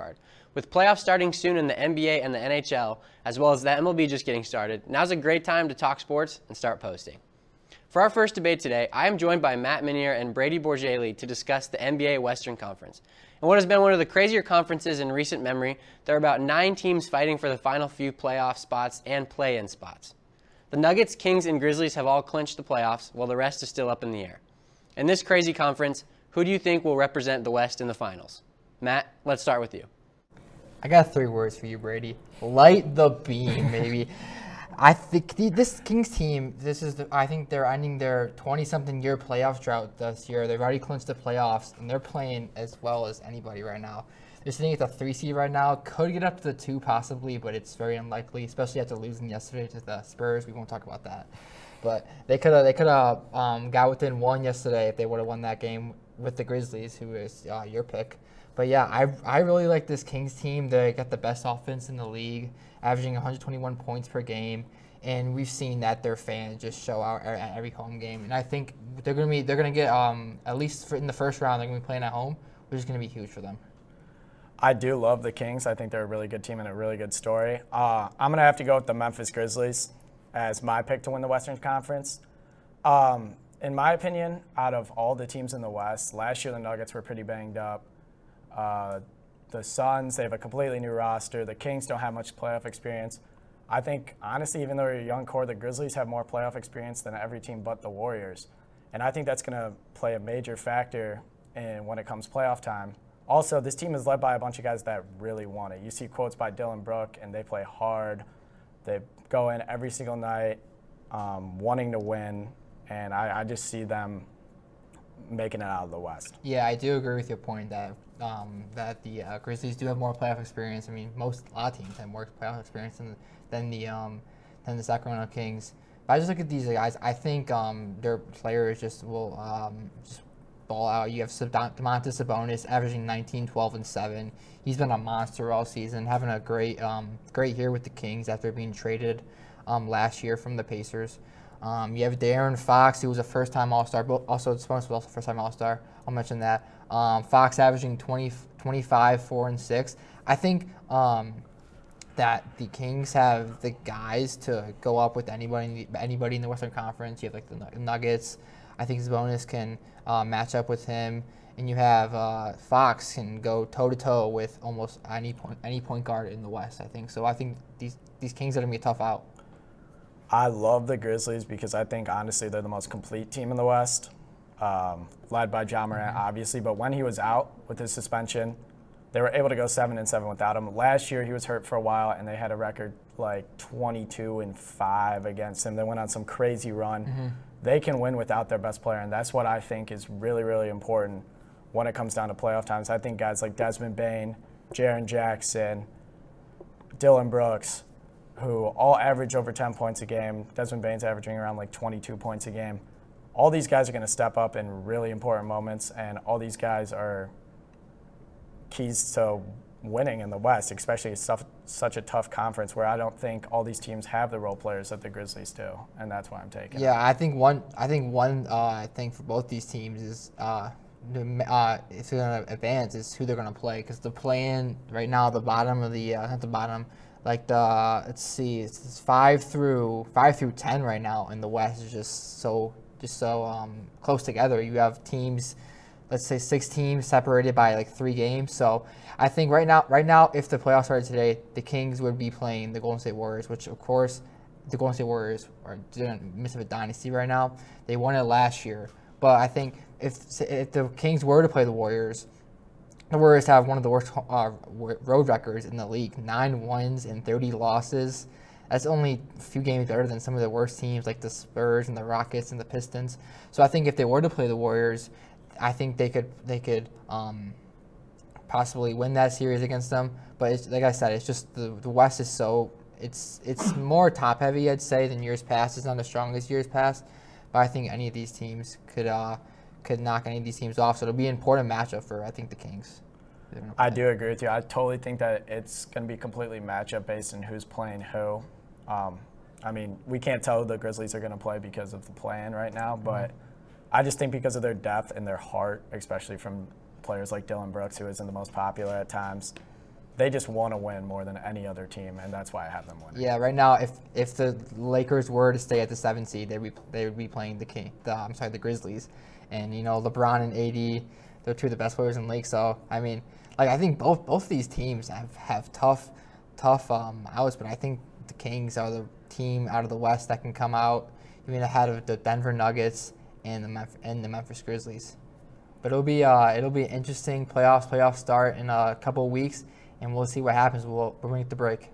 card. With playoffs starting soon in the NBA and the NHL, as well as the MLB just getting started, now's a great time to talk sports and start posting. For our first debate today, I am joined by Minear and Brady Bourjaily to discuss the NBA Western Conference. In what has been one of the crazier conferences in recent memory, there are about 9 teams fighting for the final few playoff spots and play-in spots. The Nuggets, Kings, and Grizzlies have all clinched the playoffs, while the rest is still up in the air. In this crazy conference, who do you think will represent the West in the finals? Matt, let's start with you. I got 3 words for you, Brady. Light the beam, baby. I think this Kings team, I think they're ending their 20-something year playoff drought this year. They've already clinched the playoffs, and they're playing as well as anybody right now. They're sitting at the 3 seed right now. Could get up to the 2 possibly, but it's very unlikely, especially after losing yesterday to the Spurs. We won't talk about that. But they could have got within 1 yesterday if they would have won that game with the Grizzlies, who is your pick. But yeah, I really like this Kings team. They got the best offense in the league, averaging 121 points per game, and we've seen that their fans just show out at every home game. And I think they're gonna get at least in the first round, they're gonna be playing at home, which is gonna be huge for them. I do love the Kings. I think they're a really good team and a really good story. I'm gonna have to go with the Memphis Grizzlies as my pick to win the Western Conference. In my opinion, out of all the teams in the West, last year the Nuggets were pretty banged up. The Suns, they have a completely new roster. The Kings don't have much playoff experience. I think, honestly, even though they're a young core, the Grizzlies have more playoff experience than every team but the Warriors. And I think that's going to play a major factor in when it comes playoff time. Also, this team is led by a bunch of guys that really want it. You see quotes by Dylan Brooke, and they play hard. They go in every single night wanting to win, and I just see them making it out of the West. Yeah, I do agree with your point that the Grizzlies do have more playoff experience. I mean, a lot of teams have more playoff experience than the Sacramento Kings. But I just look at these guys. I think their players just will just ball out. You have Domantas Sabonis averaging 19, 12, and 7. He's been a monster all season, having a great year with the Kings after being traded last year from the Pacers. You have De'Aaron Fox, who was a first-time All-Star, but also Sabonis was also a first-time All-Star. I'll mention that. Fox averaging 25, 4, and 6. I think that the Kings have the guys to go up with anybody in the Western Conference. You have like the Nuggets. I think Sabonis can match up with him, and you have Fox can go toe-to-toe with almost any point guard in the West. I think so. I think these Kings are gonna be a tough out. I love the Grizzlies because I think, honestly, they're the most complete team in the West, led by Ja Morant, obviously. But when he was out with his suspension, they were able to go 7-7 without him. Last year, he was hurt for a while, and they had a record like 22-5 against him. They went on some crazy run. They can win without their best player, and that's what I think is really, really important when it comes down to playoff times. I think guys like Desmond Bane, Jaren Jackson, Dylan Brooks, who all average over 10 points a game. Desmond Bane's averaging around like 22 points a game. All these guys are going to step up in really important moments, and all these guys are keys to winning in the West, especially such a tough conference where I don't think all these teams have the role players that the Grizzlies do, and that's why I'm taking. Yeah, I think one thing for both these teams is if they're going to advance is who they're going to play, because the play-in right now, the bottom of the not the bottom. Like let's see, it's 5 through 10 right now, and the West is just so close together. You have teams, let's say 6 teams separated by like 3 games. So I think right now, if the playoffs started today, the Kings would be playing the Golden State Warriors, which of course the Golden State Warriors are in the midst of a dynasty right now. They won it last year, but I think if the Kings were to play the Warriors have one of the worst road records in the league, 9 wins and 30 losses. That's only a few games better than some of the worst teams like the Spurs and the Rockets and the Pistons. So I think if they were to play the Warriors, I think they could possibly win that series against them. But like I said, it's just the West is so it's more top heavy, I'd say, than years past. It's not as strong as years past, but I think any of these teams could knock any of these teams off. So it'll be an important matchup for, I think, the Kings. I do agree with you. I totally think that it's going to be completely matchup based on who's playing who. I mean, we can't tell who the Grizzlies are going to play because of the plan right now, but I just think because of their depth and their heart, especially from players like Dylan Brooks, who isn't the most popular at times, they just want to win more than any other team, and that's why I have them winning. Yeah, right now, if the Lakers were to stay at the 7th seed, they would be playing the Grizzlies, and LeBron and AD, they're two of the best players in the league. So I mean, I think both of these teams have tough outs, but I think the Kings are the team out of the West that can come out even ahead of the Denver Nuggets and the Memphis Grizzlies. But it'll be an interesting playoff start in a couple of weeks, and we'll see what happens. We'll bring it to break.